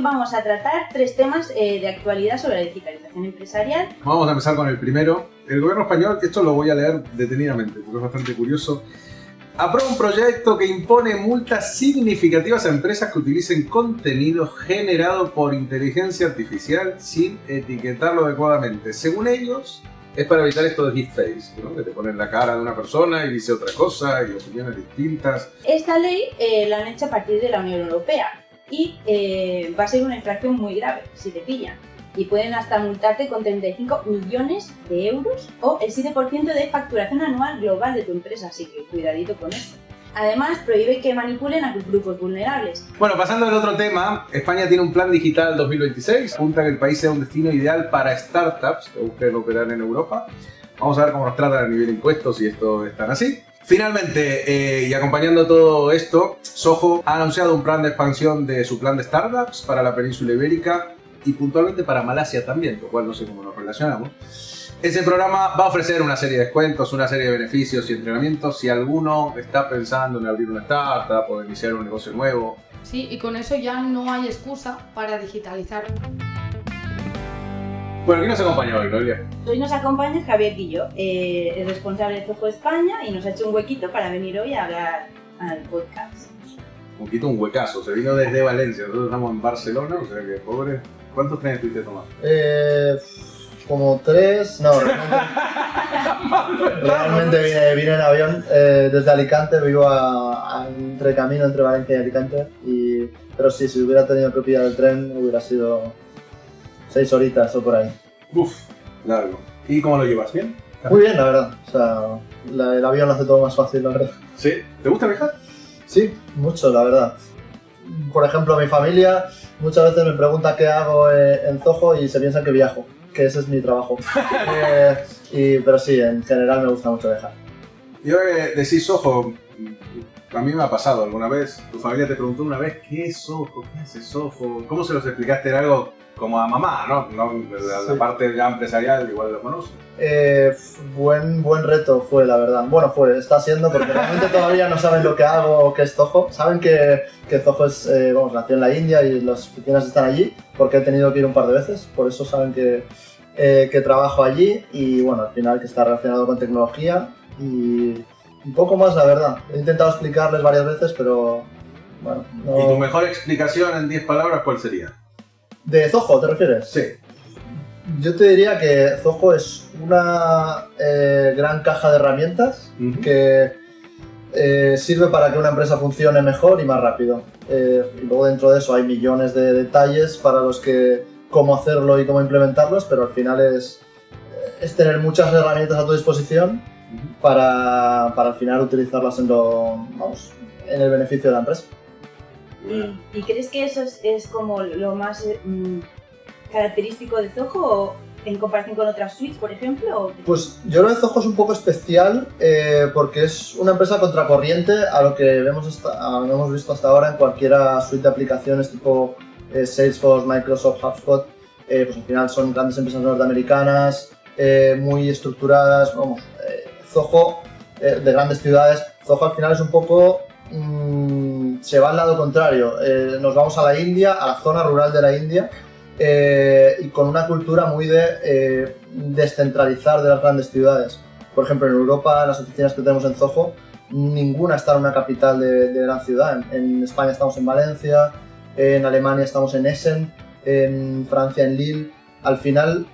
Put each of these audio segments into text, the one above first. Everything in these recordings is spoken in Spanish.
vamos a tratar 3 temas de actualidad sobre la digitalización empresarial. Vamos a empezar con el primero. El gobierno español, esto lo voy a leer detenidamente porque es bastante curioso, aprueba un proyecto que impone multas significativas a empresas que utilicen contenido generado por inteligencia artificial sin etiquetarlo adecuadamente. Según ellos, es para evitar esto de deepfakes, ¿no? Que te ponen la cara de una persona y dice otra cosa y opiniones distintas. Esta ley la han hecho a partir de la Unión Europea y va a ser una infracción muy grave si te pillan. Y pueden hasta multarte con 35 millones de euros o el 7% de facturación anual global de tu empresa, así que cuidadito con eso. Además, prohíbe que manipulen a grupos vulnerables. Bueno, pasando al otro tema, España tiene un plan digital 2026, apunta que el país sea un destino ideal para startups que busquen operar en Europa. Vamos a ver cómo nos tratan a nivel de impuestos si esto es tan así. Finalmente, y acompañando todo esto, Soho ha anunciado un plan de expansión de su plan de startups para la península ibérica y puntualmente para Malasia también, lo cual no sé cómo nos relacionamos. Ese programa va a ofrecer una serie de descuentos, una serie de beneficios y entrenamientos si alguno está pensando en abrir una startup o iniciar un negocio nuevo. Sí, y con eso ya no hay excusa para digitalizar. Bueno, ¿quién nos acompaña hoy, Noelia? Hoy nos acompaña Javier Guillo, el responsable de Zoho España, y nos ha hecho un huequito para venir hoy a hablar al podcast. Un huecazo, se vino desde Valencia, nosotros estamos en Barcelona, o sea que pobre. ¿Cuántos trenes tuviste tomar? Como 3, no, realmente vine en avión desde Alicante, vivo entre camino entre Valencia y Alicante, pero sí, si hubiera tenido que pillar el tren hubiera sido 6 horitas o por ahí. Uf, largo. ¿Y cómo lo llevas? ¿Bien? Muy bien, la verdad, o sea, el avión lo hace todo más fácil, la verdad. ¿Sí? ¿Te gusta viajar? Sí, mucho, la verdad. Por ejemplo, mi familia muchas veces me pregunta qué hago en Zoho y se piensan que viajo, que ese es mi trabajo. Pero sí, en general me gusta mucho viajar. Yo decís Soho, a mí me ha pasado alguna vez. Tu familia te preguntó una vez ¿qué es Soho? ¿Qué hace Soho? ¿Cómo se los explicaste? Era algo como a mamá, ¿no? La parte ya empresarial igual lo conoce. Buen reto fue, la verdad. Bueno, está siendo porque realmente todavía no saben lo que hago o qué es Zoho. Saben que Zoho es, nació en la India y las oficinas están allí porque he tenido que ir un par de veces, por eso saben que trabajo allí y bueno, al final que está relacionado con tecnología y un poco más, la verdad. He intentado explicarles varias veces, pero bueno. No... ¿Y tu mejor explicación en 10 palabras cuál sería? ¿De Zoho te refieres? Sí. Yo te diría que Zoho es una gran caja de herramientas que sirve para que una empresa funcione mejor y más rápido. Y luego dentro de eso hay millones de detalles para los que cómo hacerlo y cómo implementarlos, pero al final es tener muchas herramientas a tu disposición para al final utilizarlas en el beneficio de la empresa. ¿Y crees que eso es como lo más característico de Zoho o en comparación con otras suites, por ejemplo? Pues yo creo que Zoho es un poco especial porque es una empresa contracorriente a lo que hemos visto hasta ahora en cualquiera suite de aplicaciones tipo Salesforce, Microsoft, HubSpot. Pues al final son grandes empresas norteamericanas, muy estructuradas. Zoho, de grandes ciudades. Zoho al final es un poco... se va al lado contrario, nos vamos a la India, a la zona rural de la India y con una cultura muy de descentralizar de las grandes ciudades. Por ejemplo, en Europa, las oficinas que tenemos en Zoho, ninguna está en una capital de gran ciudad. En España estamos en Valencia, en Alemania estamos en Essen, en Francia en Lille. Al final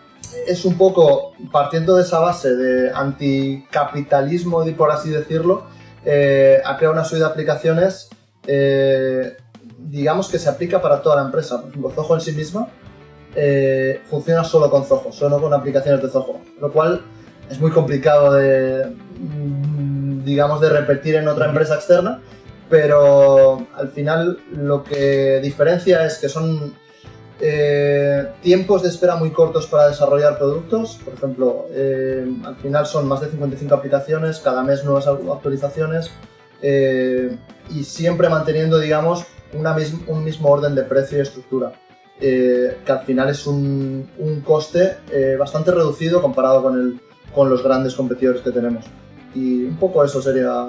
es un poco partiendo de esa base de anticapitalismo, por así decirlo, ha creado una suite de aplicaciones digamos que se aplica para toda la empresa. Por ejemplo, Zoho en sí misma funciona solo con Zoho, solo con aplicaciones de Zoho, lo cual es muy complicado de repetir en otra empresa externa, pero al final lo que diferencia es que son tiempos de espera muy cortos para desarrollar productos. Por ejemplo, al final son más de 55 aplicaciones, cada mes nuevas actualizaciones y siempre manteniendo, digamos, un mismo orden de precio y estructura, que al final es un coste bastante reducido comparado con los grandes competidores que tenemos. Y un poco eso sería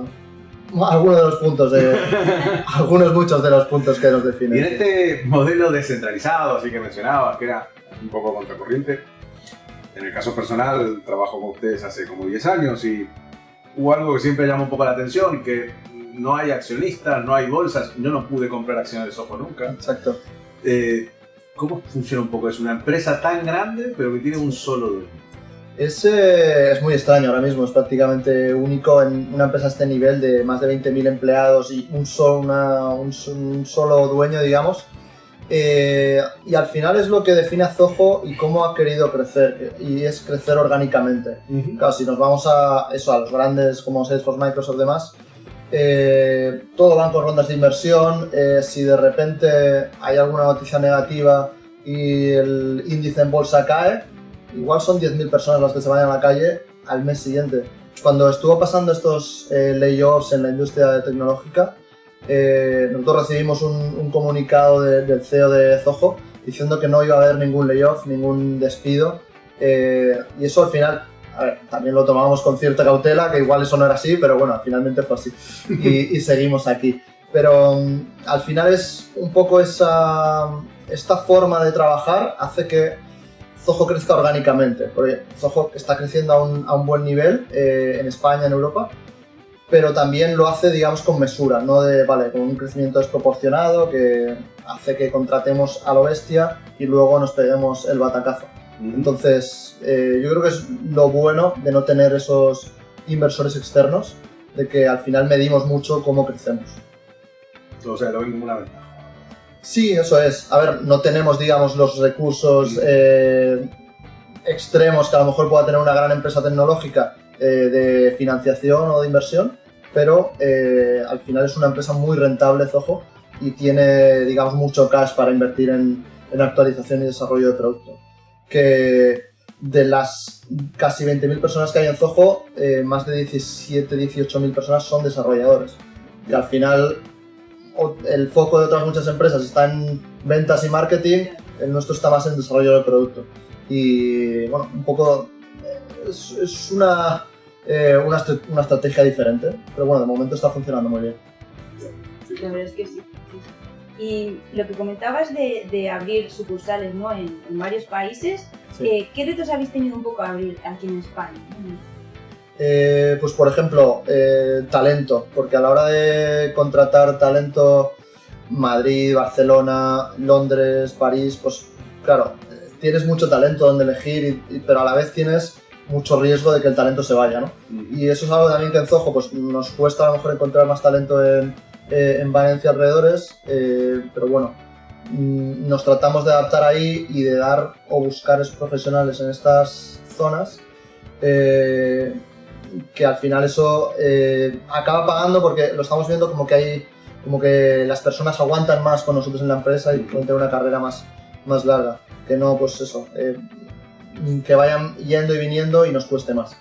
algunos de los puntos, muchos de los puntos que nos definen. Y en este modelo descentralizado, así que mencionabas, que era un poco contracorriente, en el caso personal, trabajo con ustedes hace como 10 años y hubo algo que siempre llama un poco la atención, que no hay accionistas, no hay bolsas, yo no pude comprar acciones de Zoho nunca. Exacto. ¿Cómo funciona un poco? Es una empresa tan grande, pero que tiene un solo dueño. Es muy extraño ahora mismo, es prácticamente único en una empresa a este nivel de más de 20.000 empleados y un solo dueño, digamos. Y al final es lo que define a Zoho y cómo ha querido crecer, y es crecer orgánicamente. Claro, si nos vamos a los grandes como Salesforce, Microsoft y demás, todo van con rondas de inversión. Si de repente hay alguna noticia negativa y el índice en bolsa cae, igual son 10.000 personas las que se vayan a la calle al mes siguiente. Cuando estuvo pasando estos layoffs en la industria tecnológica, nosotros recibimos un comunicado del CEO de Zoho diciendo que no iba a haber ningún layoff, ningún despido, y eso al final, a ver, también lo tomamos con cierta cautela, que igual eso no era así, pero bueno, finalmente fue así y seguimos aquí. Pero al final es un poco esta forma de trabajar hace que Zoho crezca orgánicamente, porque Zoho está creciendo a un buen nivel en España, en Europa, pero también lo hace, digamos, con mesura, no con un crecimiento desproporcionado que hace que contratemos a lo bestia y luego nos peguemos el batacazo. Entonces, yo creo que es lo bueno de no tener esos inversores externos, de que al final medimos mucho cómo crecemos. O sea, lo ven como una ventaja. Sí, eso es. A ver, no tenemos, digamos, los recursos extremos que a lo mejor pueda tener una gran empresa tecnológica de financiación o de inversión, pero al final es una empresa muy rentable, Zoho, y tiene, digamos, mucho cash para invertir en actualización y desarrollo de producto. Que de las casi 20.000 personas que hay en Zoho, más de 18.000 personas son desarrolladores. Y al final el foco de otras muchas empresas está en ventas y marketing, el nuestro está más en desarrollo de producto. Y bueno, un poco es una estrategia diferente, pero bueno, de momento está funcionando muy bien. La verdad es que sí. Y lo que comentabas de abrir sucursales, ¿no?, en varios países, sí. ¿Qué retos habéis tenido un poco a abrir aquí en España? Pues por ejemplo, talento, porque a la hora de contratar talento, Madrid, Barcelona, Londres, París, pues claro, tienes mucho talento donde elegir, pero a la vez tienes mucho riesgo de que el talento se vaya, ¿no? Y eso es algo también que en Zoho pues, nos cuesta a lo mejor encontrar más talento en Valencia alrededores, pero bueno, nos tratamos de adaptar ahí y de dar o buscar esos profesionales en estas zonas, que al final eso acaba pagando, porque lo estamos viendo como que las personas aguantan más con nosotros en la empresa y pueden tener una carrera más larga, que no pues eso, que vayan yendo y viniendo y nos cueste más.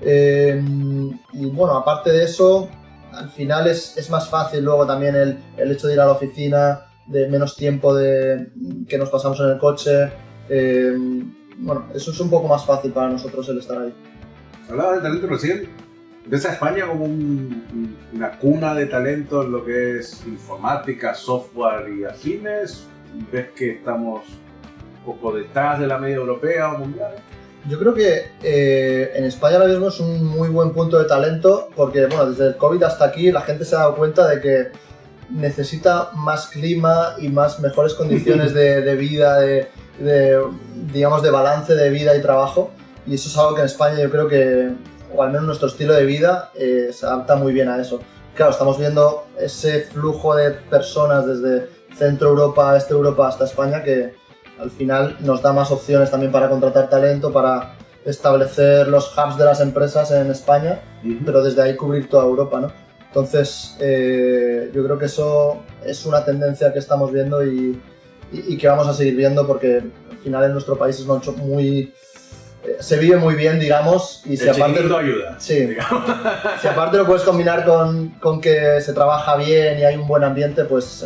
Y bueno, aparte de eso, al final es más fácil luego también el hecho de ir a la oficina, de menos tiempo que nos pasamos en el coche. Bueno, eso es un poco más fácil para nosotros el estar ahí. Hablabas de talento recién. ¿Ves a España como una cuna de talento en lo que es informática, software y afines? ¿Ves que estamos un poco detrás de la media europea o mundial? Yo creo que en España ahora mismo es un muy buen punto de talento, porque bueno, desde el COVID hasta aquí la gente se ha dado cuenta de que necesita más clima y mejores condiciones de vida, digamos, de balance de vida y trabajo, y eso es algo que en España yo creo que, o al menos nuestro estilo de vida, se adapta muy bien a eso. Claro, estamos viendo ese flujo de personas desde Centro Europa, Este Europa hasta España, que al final nos da más opciones también para contratar talento, para establecer los hubs de las empresas en España, pero desde ahí cubrir toda Europa, ¿no? Entonces, yo creo que eso es una tendencia que estamos viendo y que vamos a seguir viendo, porque al final en nuestro país es muy... se vive muy bien, digamos, y si aparte ayuda. Sí, si aparte lo puedes combinar con que se trabaja bien y hay un buen ambiente, pues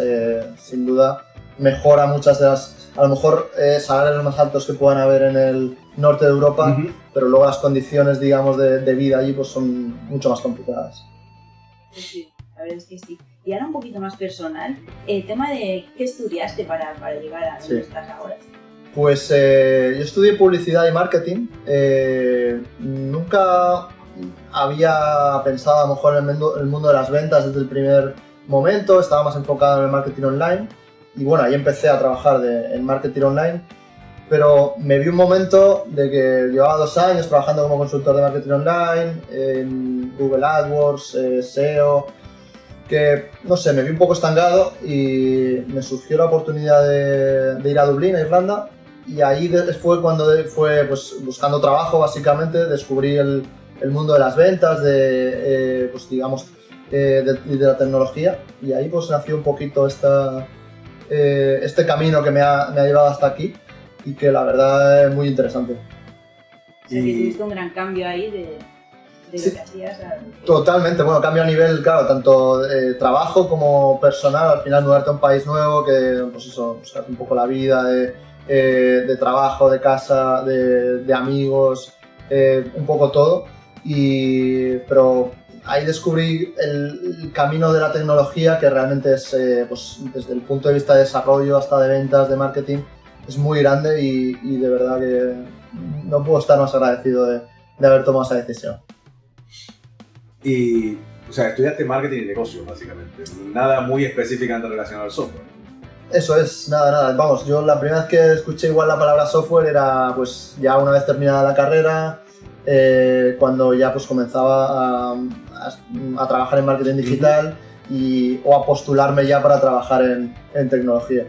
sin duda mejora muchas de las, a lo mejor salarios más altos que puedan haber en el norte de Europa, pero luego las condiciones, digamos, de vida allí pues son mucho más complicadas. Sí. la verdad es que sí. Y ahora un poquito más personal, el tema de qué estudiaste para llegar a donde estás ahora. Pues yo estudié publicidad y marketing. Nunca había pensado a lo mejor en el mundo de las ventas desde el primer momento, estaba más enfocado en el marketing online y bueno, ahí empecé a trabajar en marketing online, pero me vi un momento de que llevaba 2 años trabajando como consultor de marketing online, en Google AdWords, SEO, que no sé, me vi un poco estancado y me surgió la oportunidad de ir a Dublín, a Irlanda, y ahí fue cuando fue pues, buscando trabajo básicamente, descubrí el mundo de las ventas, pues digamos, de la tecnología, y ahí pues nació un poquito este camino que me ha llevado hasta aquí y que la verdad es muy interesante. O sea, que tuviste un gran cambio ahí de lo que hacías. Totalmente, bueno, cambio a nivel, claro, tanto trabajo como personal, al final mudarte a un país nuevo, que pues eso, buscar un poco la vida de trabajo, de casa, de amigos, un poco todo. Pero ahí descubrí el camino de la tecnología, que realmente es, pues, desde el punto de vista de desarrollo hasta de ventas, de marketing, es muy grande y de verdad que no puedo estar más agradecido de haber tomado esa decisión. Y, o sea, estudiaste marketing y negocios, básicamente. Nada muy específicamente relacionado al software. Eso es, nada. Vamos, yo la primera vez que escuché igual la palabra software era pues ya una vez terminada la carrera, cuando ya pues comenzaba a trabajar en marketing digital o a postularme ya para trabajar en tecnología.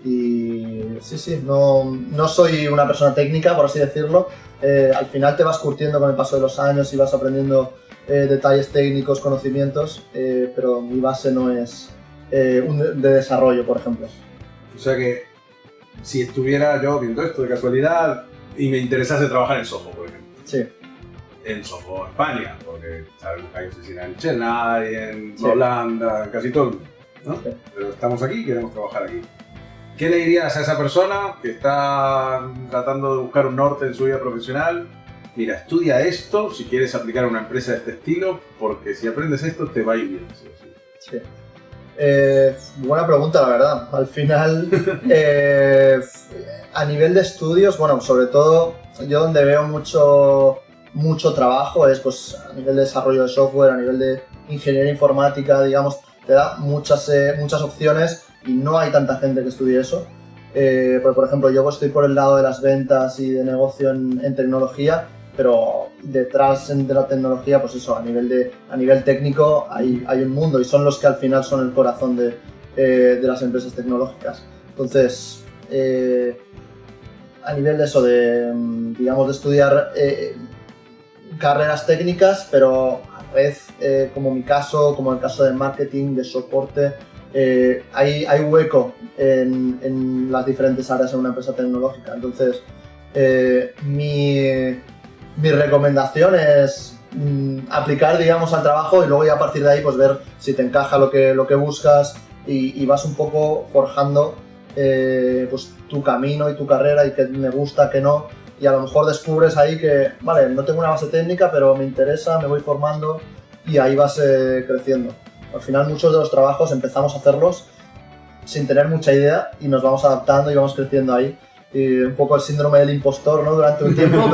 Y sí, no soy una persona técnica, por así decirlo. Al final te vas curtiendo con el paso de los años y vas aprendiendo detalles técnicos, conocimientos, pero mi base no es de desarrollo, por ejemplo. O sea que si estuviera yo viendo esto de casualidad y me interesase trabajar en Soho, por ejemplo. Sí. En Soho, España, porque sabemos que hay oficinas en Chennai, en Holanda, en casi todo el mundo, ¿no? Sí. Pero estamos aquí y queremos trabajar aquí. ¿Qué le dirías a esa persona que está tratando de buscar un norte en su vida profesional? Mira, estudia esto si quieres aplicar a una empresa de este estilo, porque si aprendes esto te va a ir bien. Sí. Buena pregunta, la verdad. Al final, a nivel de estudios, bueno, sobre todo yo donde veo mucho trabajo es pues a nivel de desarrollo de software, a nivel de ingeniería informática, digamos, te da muchas opciones y no hay tanta gente que estudie eso. Porque, por ejemplo, yo estoy por el lado de las ventas y de negocio en tecnología, pero detrás de la tecnología, pues eso, a nivel técnico hay un mundo y son los que al final son el corazón de las empresas tecnológicas. Entonces, a nivel de eso, digamos, de estudiar carreras técnicas, pero a la vez, como mi caso, como el caso de marketing, de soporte, hay hueco en las diferentes áreas en una empresa tecnológica. Entonces, mi recomendación es aplicar, digamos, al trabajo y luego ya a partir de ahí pues ver si te encaja lo que buscas y vas un poco forjando pues tu camino y tu carrera y qué me gusta, qué no, y a lo mejor descubres ahí que, vale, no tengo una base técnica pero me interesa, me voy formando y ahí vas creciendo. Al final muchos de los trabajos empezamos a hacerlos sin tener mucha idea y nos vamos adaptando y vamos creciendo ahí. Y un poco el síndrome del impostor, ¿no? Durante un tiempo,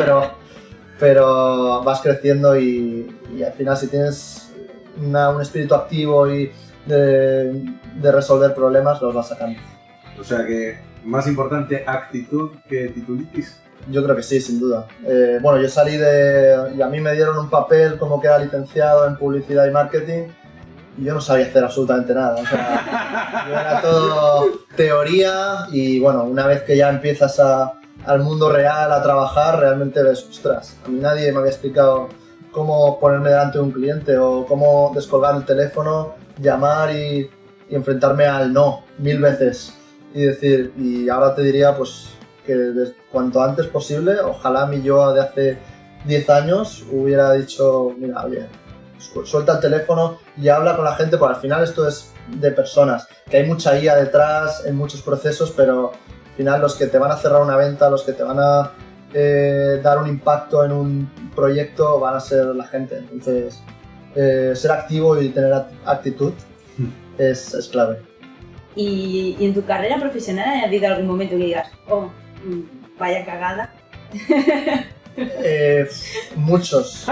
pero vas creciendo y al final si tienes un espíritu activo y de resolver problemas, los vas sacando. O sea que, más importante, actitud que titulitis. Yo creo que sí, sin duda. Bueno, yo salí y a mí me dieron un papel como que era licenciado en publicidad y marketing y yo no sabía hacer absolutamente nada. O sea, yo era todo teoría y bueno, una vez que ya empiezas al mundo real, a trabajar, realmente ves, ostras, a mí nadie me había explicado cómo ponerme delante de un cliente o cómo descolgar el teléfono, llamar y enfrentarme al no 1000 veces y decir, y ahora te diría pues que cuanto antes posible, ojalá mi yo de hace 10 años hubiera dicho, mira, oye, suelta el teléfono y habla con la gente, porque al final esto es de personas, que hay mucha IA detrás en muchos procesos, pero al final los que te van a cerrar una venta, los que te van a dar un impacto en un proyecto van a ser la gente. Entonces, ser activo y tener actitud es clave. ¿Y en tu carrera profesional ha habido algún momento que digas, oh, vaya cagada? Muchos.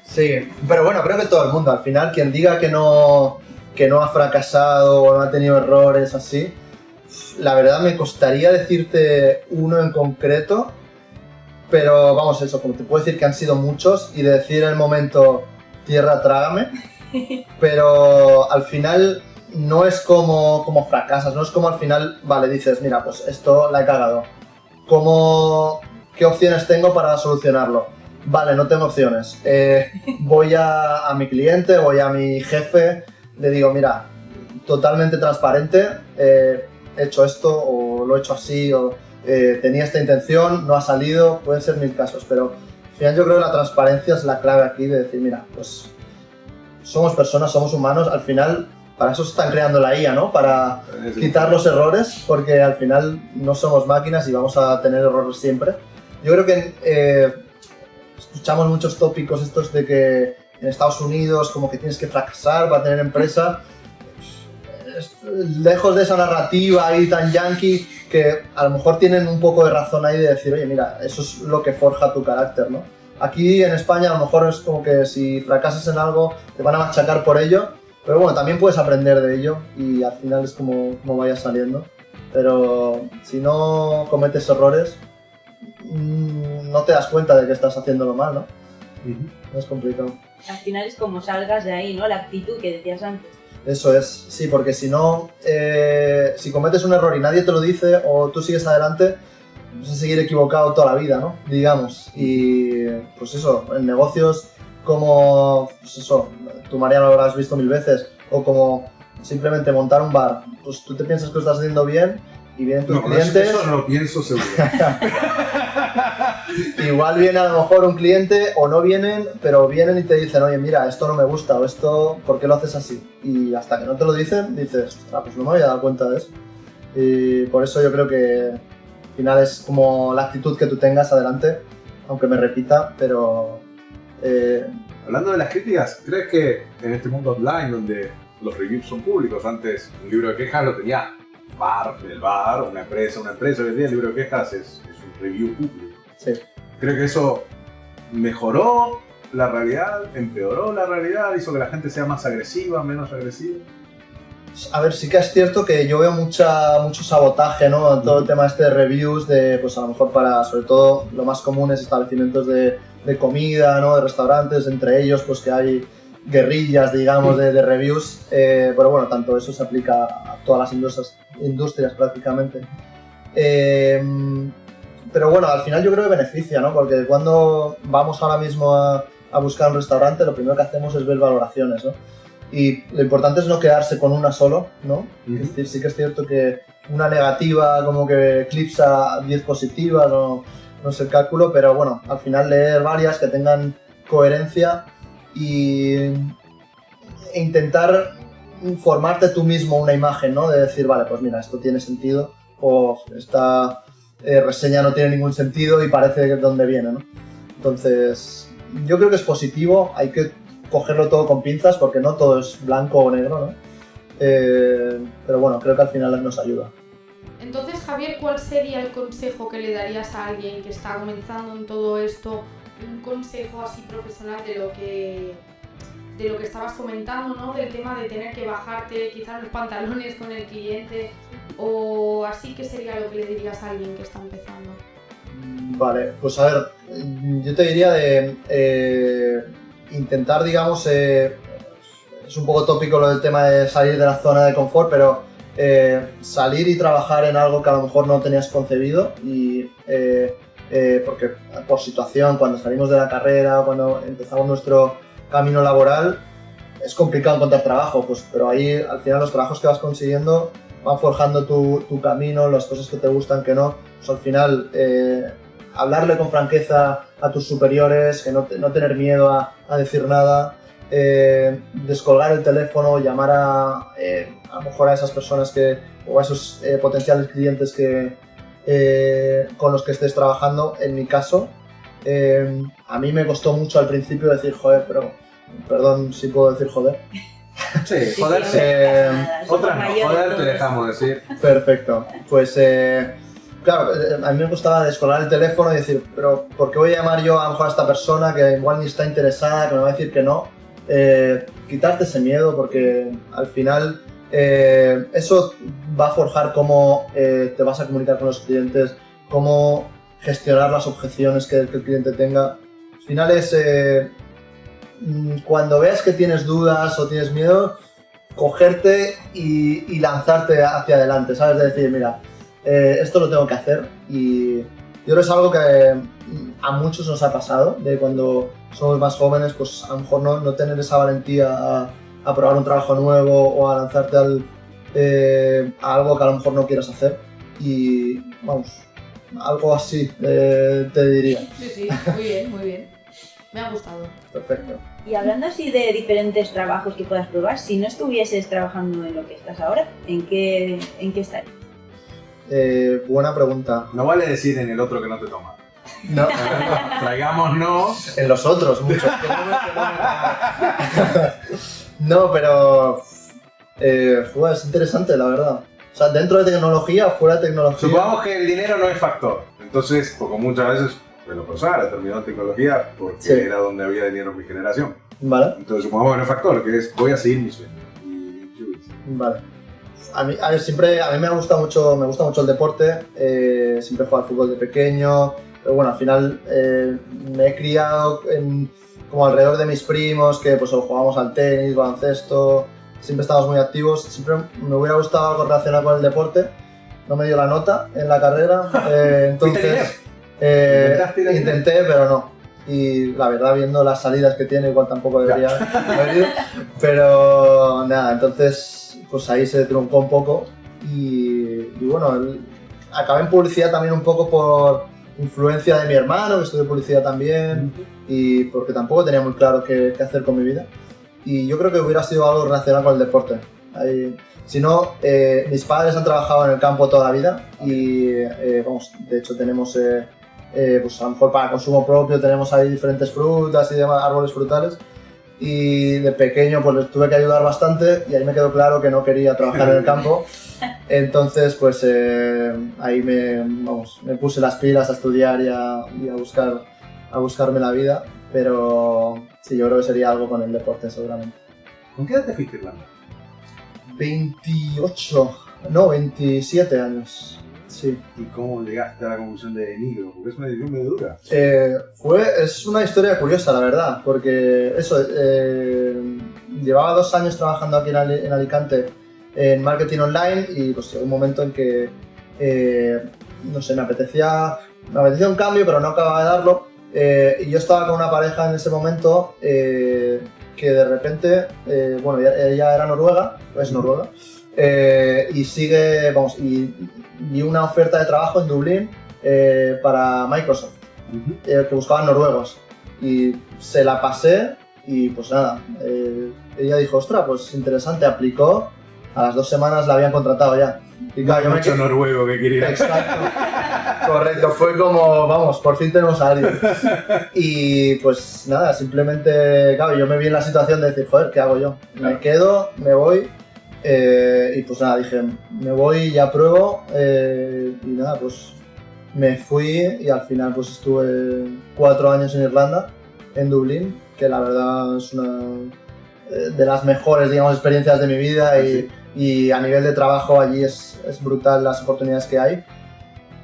Sí, pero bueno, creo que todo el mundo. Al final, quien diga que no ha fracasado o no ha tenido errores así, la verdad me costaría decirte uno en concreto, pero vamos, eso, como te puedo decir que han sido muchos y de decir en el momento, tierra, trágame, pero al final no es como fracasas, no es como al final, vale, dices, mira, pues esto la he cagado. ¿Qué opciones tengo para solucionarlo? Vale, no tengo opciones. Voy a mi cliente, voy a mi jefe, le digo, mira, totalmente transparente, he hecho esto o lo he hecho así o tenía esta intención, no ha salido, pueden ser 1000 casos, pero al final yo creo que la transparencia es la clave aquí de decir, mira, pues somos personas, somos humanos, al final para eso se están creando la IA, ¿no? Para quitar los errores, porque al final no somos máquinas y vamos a tener errores siempre. Yo creo que escuchamos muchos tópicos estos de que en Estados Unidos como que tienes que fracasar para tener empresa. Lejos de esa narrativa ahí tan yankee, que a lo mejor tienen un poco de razón ahí de decir, oye, mira, eso es lo que forja tu carácter, ¿no? Aquí en España a lo mejor es como que si fracasas en algo te van a machacar por ello, pero bueno, también puedes aprender de ello y al final es como vaya saliendo. Pero si no cometes errores, no te das cuenta de que estás haciéndolo mal, ¿no? Es complicado. Al final es como salgas de ahí, ¿no? La actitud que decías antes. Eso es, sí, porque si no, si cometes un error y nadie te lo dice o tú sigues adelante, vas a seguir equivocado toda la vida, ¿no? Digamos. Y pues eso, en negocios como, pues eso, tú Mariano lo habrás visto 1000 veces, o como simplemente montar un bar, pues tú te piensas que lo estás haciendo bien y vienen tus clientes. Eso no lo pienso seguro. Igual viene a lo mejor un cliente o no vienen, pero vienen y te dicen, oye, mira, esto no me gusta o esto, ¿por qué lo haces así? Y hasta que no te lo dicen, dices, ostras, pues no me había dado cuenta de eso. Y por eso yo creo que al final es como la actitud que tú tengas adelante, aunque me repita, pero... Hablando de las críticas, ¿crees que en este mundo online donde los reviews son públicos, antes un libro de quejas lo tenía el bar, una empresa, hoy en día el libro de quejas es un review público? Sí. Creo que eso mejoró la realidad, empeoró la realidad, hizo que la gente sea más agresiva, menos agresiva. A ver, sí que es cierto que yo veo mucho sabotaje, ¿no? En todo el tema de reviews, de, pues a lo mejor para, sobre todo, lo más común es establecimientos de comida, ¿no? De restaurantes, entre ellos, pues que hay guerrillas, digamos, de reviews. Pero bueno, tanto eso se aplica a todas las industrias prácticamente. Pero bueno, al final yo creo que beneficia, ¿no? Porque cuando vamos ahora mismo a buscar un restaurante, lo primero que hacemos es ver valoraciones, ¿no? Y lo importante es no quedarse con una solo, ¿no? Es decir, sí que es cierto que una negativa como que eclipsa 10 positivas, no sé el cálculo, pero bueno, al final leer varias que tengan coherencia e intentar formarte tú mismo una imagen, ¿no? De decir, vale, pues mira, esto tiene sentido, o esta reseña no tiene ningún sentido y parece que es donde viene, ¿no? Entonces, yo creo que es positivo, hay que cogerlo todo con pinzas porque no todo es blanco o negro, ¿no? Pero bueno, creo que al final nos ayuda. Entonces, Javier, ¿cuál sería el consejo que le darías a alguien que está comenzando en todo esto? Un consejo así profesional de lo que estabas comentando, ¿no? Del tema de tener que bajarte quizás los pantalones con el cliente, o así, ¿qué sería lo que le dirías a alguien que está empezando? Vale, pues a ver, yo te diría de intentar, digamos, es un poco tópico lo del tema de salir de la zona de confort, pero salir y trabajar en algo que a lo mejor no tenías concebido y porque por situación, cuando salimos de la carrera, cuando empezamos nuestro camino laboral, es complicado encontrar trabajo, pues, pero ahí al final los trabajos que vas consiguiendo van forjando tu camino, las cosas que te gustan, que no, pues al final hablarle con franqueza a tus superiores, que no tener miedo a decir nada, descolgar el teléfono, llamar a lo mejor a esas personas o a esos potenciales clientes con los que estés trabajando. En mi caso, a mí me costó mucho al principio decir, joder, pero Perdón si puedo decir joder. Sí, Sí, joder, sí, sí. somos Otra no, mayores joder te todos. dejamos decir. Perfecto. Pues claro, a mí me gustaba descolgar el teléfono y decir, pero ¿por qué voy a llamar yo a lo mejor a esta persona que igual ni está interesada, que me va a decir que no? Quitarte ese miedo, porque al final eso va a forjar cómo te vas a comunicar con los clientes, cómo gestionar las objeciones que el cliente tenga. Al final es cuando veas que tienes dudas o tienes miedo, cogerte y lanzarte hacia adelante, ¿sabes? De decir, mira, esto lo tengo que hacer. Y yo creo que es algo que a muchos nos ha pasado, de cuando somos más jóvenes, pues a lo mejor no tener esa valentía a probar un trabajo nuevo o a lanzarte a algo que a lo mejor no quieras hacer. Y vamos, algo así te diría. Sí, muy bien, muy bien. Me ha gustado. Perfecto. Y hablando así de diferentes trabajos que puedas probar, si no estuvieses trabajando en lo que estás ahora, ¿en qué estarías? Buena pregunta. No vale decir en el otro que no te toma. No, Traigámonos. en los otros, muchos. No, pero es interesante, la verdad. O sea, dentro de tecnología, fuera de tecnología. Supongamos que el dinero no es factor. Entonces, porque muchas veces, en lo personal, he terminado en tecnología porque Sí. era donde había dinero en mi generación. Vale, Entonces, supongamos que no es factor, que es voy a seguir mi sueño. Y yo hice. vale. A mí me gusta mucho el deporte. Siempre he jugado al fútbol de pequeño. Pero bueno, al final me he criado como alrededor de mis primos, que pues jugábamos al tenis, baloncesto. Siempre estábamos muy activos. Siempre me hubiera gustado algo relacionado con el deporte. No me dio la nota en la carrera. Entonces ¿Intentaste ir a intenté, pero no. Y la verdad, viendo las salidas que tiene, igual tampoco debería haber ido. Pero nada, entonces pues ahí se truncó un poco. Y bueno, acabé en publicidad también un poco por influencia de mi hermano, que estudió publicidad también. Y porque tampoco tenía muy claro qué hacer con mi vida. Y yo creo que hubiera sido algo relacionado con el deporte. Si no, mis padres han trabajado en el campo toda la vida y, vamos, de hecho tenemos, pues a lo mejor para consumo propio tenemos ahí diferentes frutas y demás, árboles frutales. Y de pequeño pues les tuve que ayudar bastante y ahí me quedó claro que no quería trabajar en el campo. Entonces pues ahí me puse las pilas a estudiar y a buscarme la vida. Pero sí, yo creo que sería algo con el deporte seguramente. ¿Con qué edad te fuiste a Irlanda? 27 años, sí. ¿Y cómo llegaste a la conclusión de emigro? Porque es una decisión medio dura. Es una historia curiosa, la verdad, porque eso, llevaba 2 años trabajando aquí en Alicante en marketing online y pues llegó un momento en que, no sé, me apetecía un cambio, pero no acababa de darlo. Y yo estaba con una pareja en ese momento que de repente, bueno, ella era noruega, es noruega, y y vi una oferta de trabajo en Dublín para Microsoft, que buscaban noruegos, y se la pasé y pues nada, ella dijo, ostras, pues interesante, aplicó, a las 2 semanas la habían contratado ya. Y claro, yo me mucho noruego que quería. Exacto, correcto, fue como, vamos, por fin tenemos a alguien. Y pues nada, simplemente, claro, yo me vi en la situación de decir, joder, ¿qué hago yo? Me quedo, me voy, y pues nada, dije, me voy, ya pruebo, y nada, pues me fui y al final pues estuve 4 años en Irlanda, en Dublín, que la verdad es una de las mejores, digamos, experiencias de mi vida y a nivel de trabajo allí es brutal las oportunidades que hay.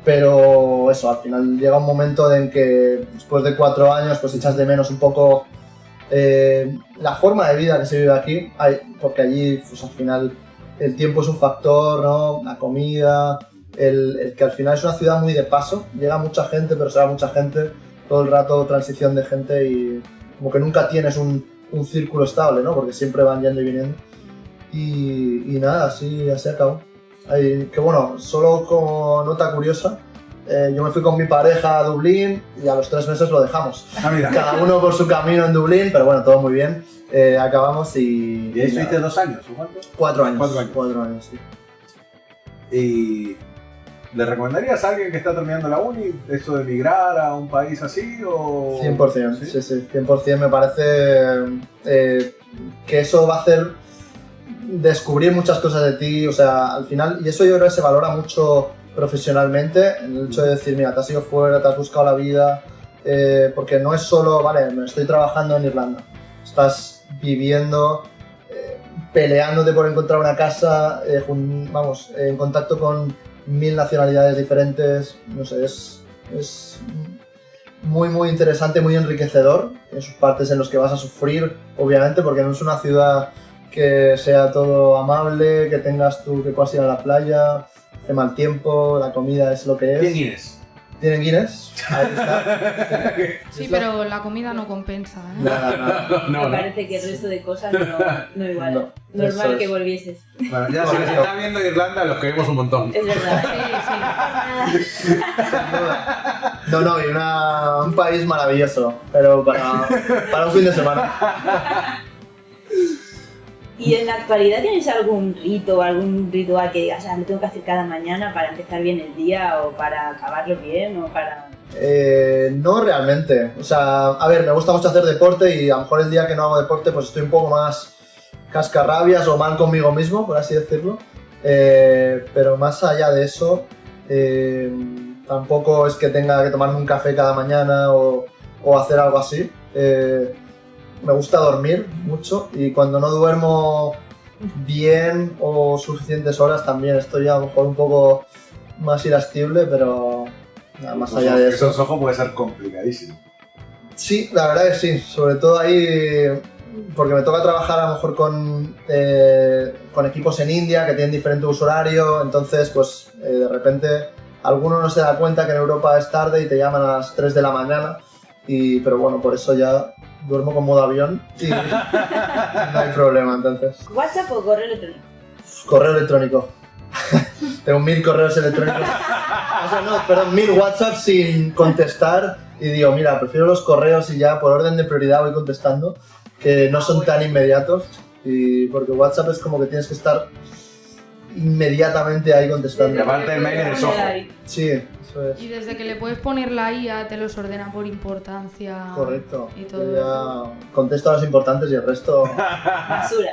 Pero eso, al final llega un momento en que después de 4 años pues echas de menos un poco la forma de vida que se vive aquí, porque allí pues al final el tiempo es un factor, ¿no? La comida, el que al final es una ciudad muy de paso, llega mucha gente pero se va mucha gente, todo el rato transición de gente y como que nunca tienes un círculo estable, ¿no? Porque siempre van yendo y viniendo. Y nada, así acabó. Que bueno, solo como nota curiosa, yo me fui con mi pareja a Dublín y a los 3 meses lo dejamos. Ah, mira. Cada uno por su camino en Dublín, pero bueno, todo muy bien. Acabamos y... ¿Y ahí estuviste 2 años o cuánto? 4 años. 4 años. 4 años, sí. Y ¿Le recomendarías a alguien que está terminando la uni eso de emigrar a un país así? O... 100%, sí, 100%. Me parece que eso va a hacer descubrir muchas cosas de ti, o sea, al final, y eso yo creo que se valora mucho profesionalmente, en el hecho de decir, mira, te has ido fuera, te has buscado la vida, porque no es solo, vale, me estoy trabajando en Irlanda, estás viviendo, peleándote por encontrar una casa, en contacto con 1000 nacionalidades diferentes, no sé, es muy muy interesante, muy enriquecedor, en sus partes en los que vas a sufrir, obviamente, porque no es una ciudad que sea todo amable, que puedas ir a la playa, hace mal tiempo, la comida es lo que es. ¿Tienen Guinness? ¿Tienen Guinness? Ahí está. Sí, pero la comida no compensa, ¿eh? Nada. No. Me parece que el resto de cosas no igual. No, Normal eso que es. volvieses. Bueno, ya si nos está viendo Irlanda, los queremos un montón. Es verdad. Sí. No, y un país maravilloso, pero para un fin de semana. ¿Y en la actualidad tienes algún rito o algún ritual que digas, lo tengo que hacer cada mañana para empezar bien el día o para acabarlo bien o para...? No realmente. O sea, a ver, me gusta mucho hacer deporte y a lo mejor el día que no hago deporte pues estoy un poco más cascarrabias o mal conmigo mismo, por así decirlo. Pero más allá de eso, tampoco es que tenga que tomarme un café cada mañana o hacer algo así. Me gusta dormir mucho y cuando no duermo bien o suficientes horas también estoy a lo mejor un poco más irascible, pero nada más allá de eso. Esos ojos puede ser complicadísimo. Sí, la verdad que sí, sobre todo ahí porque me toca trabajar a lo mejor con equipos en India que tienen diferente uso horario, entonces pues de repente alguno no se da cuenta que en Europa es tarde y te llaman a las 3 de la mañana, pero bueno, por eso ya duermo con modo avión y no hay problema entonces. ¿WhatsApp o correo electrónico? Correo electrónico. Tengo 1000 correos electrónicos. O sea, no, perdón, 1000 WhatsApp sin contestar y digo, mira, prefiero los correos y ya por orden de prioridad voy contestando, que no son tan inmediatos, y porque WhatsApp es como que tienes que estar inmediatamente ahí contestando. Y aparte el mail es ojo. Sí, eso es. Y desde que le puedes poner la IA te los ordena por importancia. Correcto. Y todo Yo eso. ya contesto a los importantes y el resto... Basura.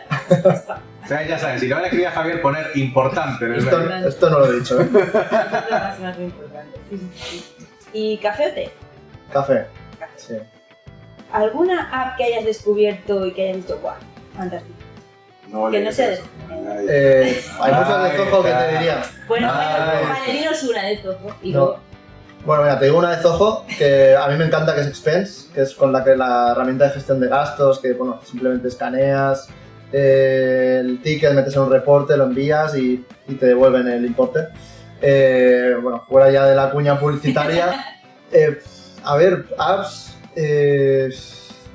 O sea, ya saben, si le van a escribir a Javier, poner importante en el mail. Esto no lo he dicho, ¿eh? Eso es lo más importante. Sí. ¿Y café o té? Café. Sí. ¿Alguna app que hayas descubierto y que hayas dicho, guau, fantástico? No Que le no sea de eso. Hay muchos de Zoho que te diría. Bueno, Ay. Valerino es una de Zoho. Y No. luego, Bueno, mira, te digo una de Zoho que a mí me encanta, que es Expense, que es con la herramienta de gestión de gastos, que bueno, simplemente escaneas el ticket, metes en un reporte, lo envías y te devuelven el importe. Bueno, fuera ya de la cuña publicitaria. A ver, apps...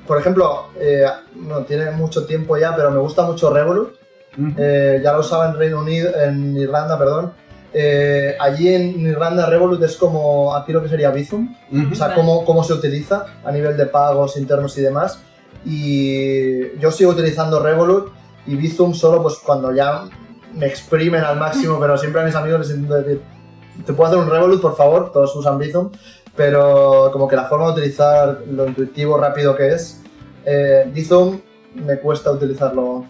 por ejemplo, no tiene mucho tiempo ya, pero me gusta mucho Revolut. Ya lo usaba en Irlanda, perdón. Allí en Irlanda Revolut es como aquí lo que sería Bizum, o sea, cómo se utiliza a nivel de pagos internos y demás. Y yo sigo utilizando Revolut y Bizum solo pues cuando ya me exprimen al máximo, pero siempre a mis amigos les intento decir, ¿te puedo hacer un Revolut, por favor? Todos usan Bizum, pero como que la forma de utilizar, lo intuitivo, rápido que es, Bizum me cuesta utilizarlo.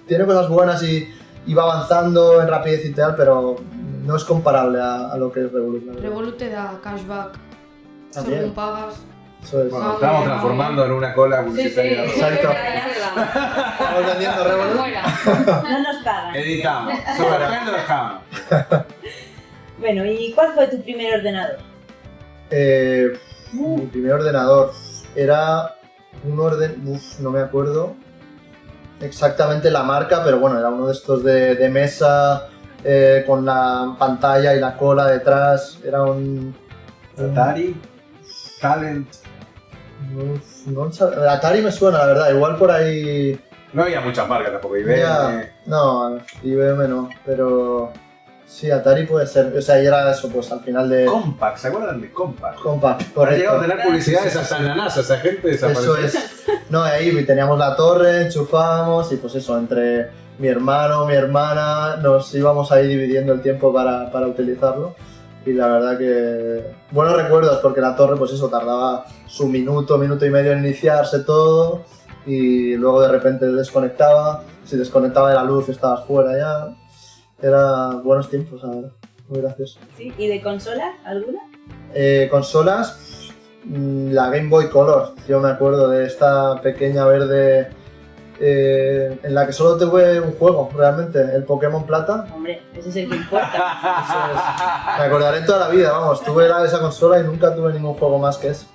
Tiene cosas buenas y va avanzando en rapidez y tal, pero no es comparable a lo que es Revolut. la verdad. Revolut te da cashback También. según pagas. Eso es. Bueno, estamos transformando en una cola publicitaria. Exacto. Estamos vendiendo Revolut. no nos pagan. Editamos. Sobre repente lo dejamos. Bueno, ¿y cuál fue tu primer ordenador? Mi primer ordenador era un no me acuerdo exactamente la marca, pero bueno, era uno de estos de mesa con la pantalla y la cola detrás. Era un Atari, Talent. Atari me suena, la verdad, igual por ahí. No había muchas marcas tampoco, IBM. Ya, no, IBM no, pero Sí, Atari puede ser. O sea, y era eso, pues al final de... Compact, ¿se acuerdan de Compact? Compact, Ha llegado a correcto. tener publicidades hasta en la NASA, esa gente desapareció. Eso es. No, ahí teníamos la torre, enchufábamos y pues eso, entre mi hermano, mi hermana, nos íbamos ahí dividiendo el tiempo para utilizarlo. Y la verdad que buenos recuerdos, porque la torre pues eso tardaba su minuto, minuto y medio en iniciarse todo y luego de repente desconectaba, si desconectaba de la luz estabas fuera ya. Era buenos tiempos, la verdad, muy gracioso. ¿Sí? ¿Y de consola alguna? Consolas, la Game Boy Color, yo me acuerdo de esta pequeña verde en la que solo tuve un juego realmente, el Pokémon Plata. Hombre, ese es el que importa. Eso es. Me acordaré toda la vida, vamos, tuve esa consola y nunca tuve ningún juego más que eso.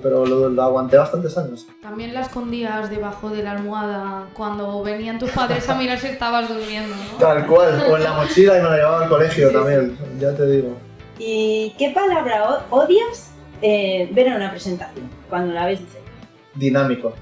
Pero lo aguanté bastantes años. También la escondías debajo de la almohada cuando venían tus padres a mirar si estabas durmiendo, ¿no? Tal cual, o en la mochila y me la llevaba al colegio también, ya te digo. ¿Y qué palabra odias ver en una presentación cuando la ves? Dices, Dinámico.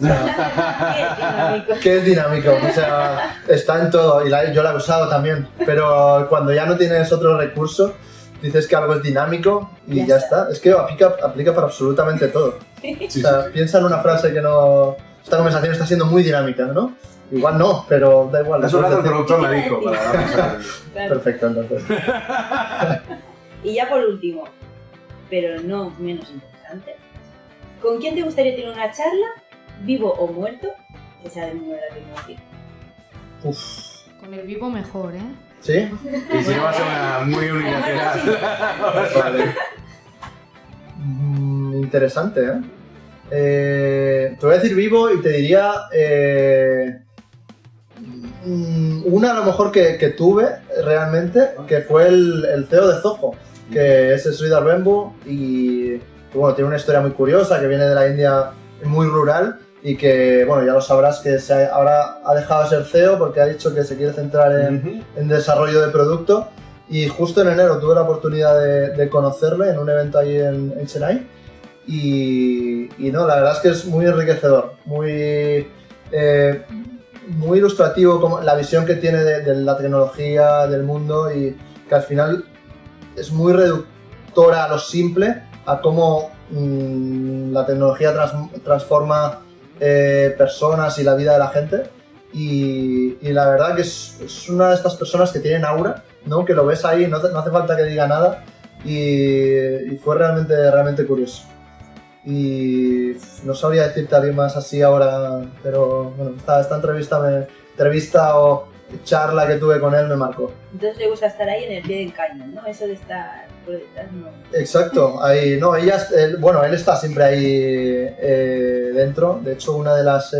¿qué es dinámico? ¿Qué es dinámico? O sea, está en todo y yo la he usado también, pero cuando ya no tienes otro recurso, dices que algo es dinámico y ya está. Es que aplica para absolutamente todo. Sí, O sea, piensa en una frase que no... Esta conversación está siendo muy dinámica, ¿no? Igual no, pero da igual. Eso rato el puedes decir. productor la dijo. Para darnos a- Claro. Perfecto, entonces. Y ya por último, pero no menos importante, ¿con quién te gustaría tener una charla, vivo o muerto, que sea del mundo de la tecnología? Uf. Con el vivo mejor, ¿eh? ¿Sí? Y si no va a ser una muy unilateral. Vale. Interesante, ¿eh? Te voy a decir vivo y te diría una a lo mejor que tuve realmente, que fue el CEO de Zoho, que es Sridhar Vembu y bueno, tiene una historia muy curiosa que viene de la India muy rural y que, bueno, ya lo sabrás que ahora ha dejado de ser CEO porque ha dicho que se quiere centrar en desarrollo de producto y justo en enero tuve la oportunidad de conocerle en un evento ahí en Chennai y no, la verdad es que es muy enriquecedor, muy ilustrativo como la visión que tiene de la tecnología, del mundo y que al final es muy reductora a lo simple, a cómo la tecnología transforma personas y la vida de la gente y la verdad que es una de estas personas que tienen aura, ¿no? Que lo ves ahí, no hace falta que diga nada y fue realmente curioso. Y no sabría decirte a alguien más así ahora, pero bueno, esta entrevista o charla que tuve con él me marcó. Entonces le gusta estar ahí en el pie del cañón, ¿no? Eso de estar por detrás, no. Exacto, ahí, no, él está siempre ahí dentro. De hecho, una de las,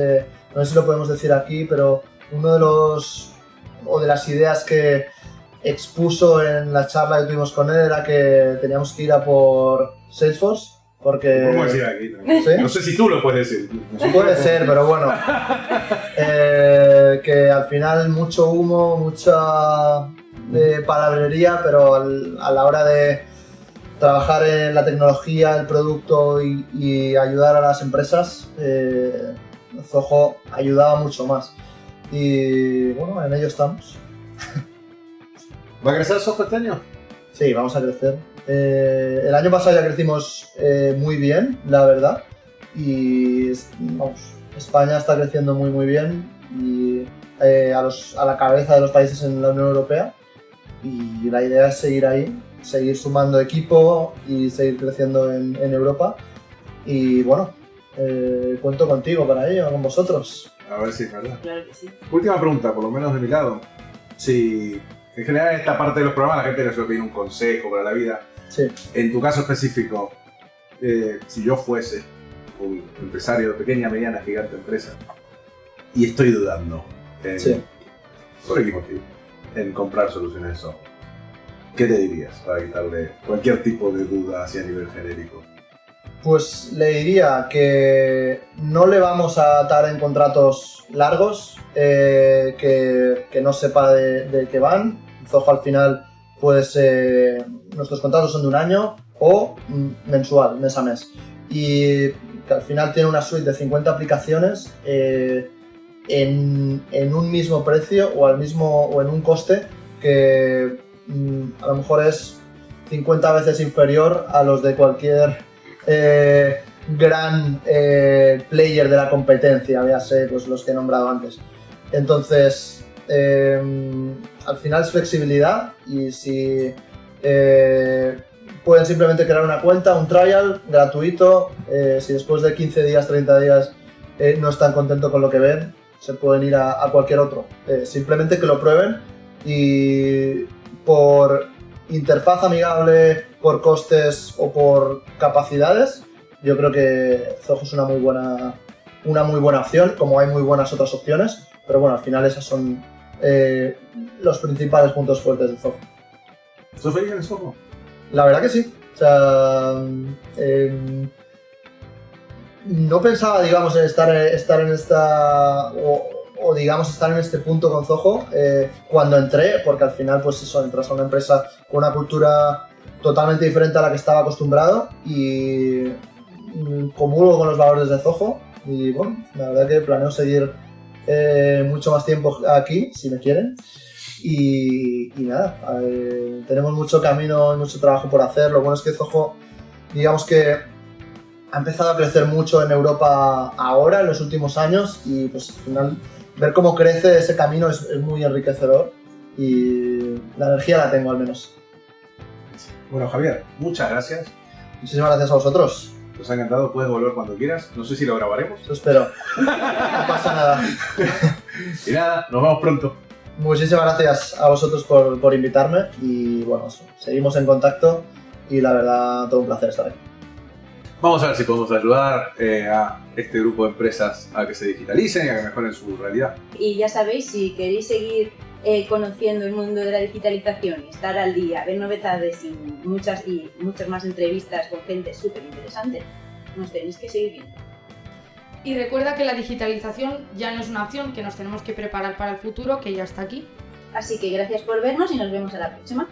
no sé si lo podemos decir aquí, pero uno de las ideas que expuso en la charla que tuvimos con él era que teníamos que ir a por Salesforce. Porque... Podemos decir aquí también. ¿Sí? No sé si tú lo puedes decir. Puede ser, pero bueno. Que al final mucho humo, mucha palabrería, pero a la hora de trabajar en la tecnología, el producto y ayudar a las empresas, Zoho ayudaba mucho más. Y bueno, en ello estamos. ¿Va a crecer Zoho este año? Sí, vamos a crecer. El año pasado ya crecimos muy bien, la verdad, y vamos, España está creciendo muy bien y a la cabeza de los países en la Unión Europea y la idea es seguir ahí, seguir sumando equipo y seguir creciendo en Europa y bueno, cuento contigo para ello, con vosotros. A ver si es verdad. Claro que sí. Última pregunta, por lo menos de mi lado. Si en general en esta parte de los programas la gente le suele pedir un consejo para la vida. Sí. En tu caso específico, si yo fuese un empresario de pequeña, mediana, gigante empresa y estoy dudando Sí. por qué motivo, en comprar soluciones de software, ¿qué te dirías para quitarle cualquier tipo de duda hacia nivel genérico? Pues le diría que no le vamos a atar en contratos largos, que no sepa de qué van. Zoho al final nuestros contratos son de un año o mensual, mes a mes. Y que al final tiene una suite de 50 aplicaciones en un mismo precio o en un coste que a lo mejor es 50 veces inferior a los de cualquier gran player de la competencia, véase pues, los que he nombrado antes. Entonces, al final es flexibilidad y si pueden simplemente crear una cuenta, un trial gratuito, si después de 15 días, 30 días no están contentos con lo que ven, se pueden ir a cualquier otro. Simplemente que lo prueben y por interfaz amigable, por costes o por capacidades, yo creo que Zoho es una muy buena opción, como hay muy buenas otras opciones, pero bueno, al final esos son los principales puntos fuertes de Zoho. ¿Sos feliz en Zoho? La verdad que sí. O sea, no pensaba, digamos, en estar en esta o digamos estar en este punto con Zoho cuando entré, porque al final pues eso, entras a una empresa con una cultura totalmente diferente a la que estaba acostumbrado y comulgo con los valores de Zoho y bueno, la verdad que planeo seguir mucho más tiempo aquí si me quieren y nada, tenemos mucho camino y mucho trabajo por hacer. Lo bueno es que Zoho, digamos que ha empezado a crecer mucho en Europa ahora, en los últimos años, y pues al final ver cómo crece ese camino es muy enriquecedor y la energía la tengo al menos. Bueno, Javier, muchas gracias. Muchísimas gracias a vosotros. Nos ha encantado, puedes volver cuando quieras. No sé si lo grabaremos. Lo espero. No pasa nada. Y nada, nos vemos pronto. Muchísimas gracias a vosotros por invitarme y bueno, seguimos en contacto y la verdad todo un placer estar aquí. Vamos a ver si podemos ayudar a este grupo de empresas a que se digitalicen y a que mejoren su realidad. Y ya sabéis, si queréis seguir conociendo el mundo de la digitalización y estar al día, ver novedades y muchas más entrevistas con gente súper interesante, nos tenéis que seguir viendo. Y recuerda que la digitalización ya no es una opción, que nos tenemos que preparar para el futuro, que ya está aquí. Así que gracias por vernos y nos vemos a la próxima.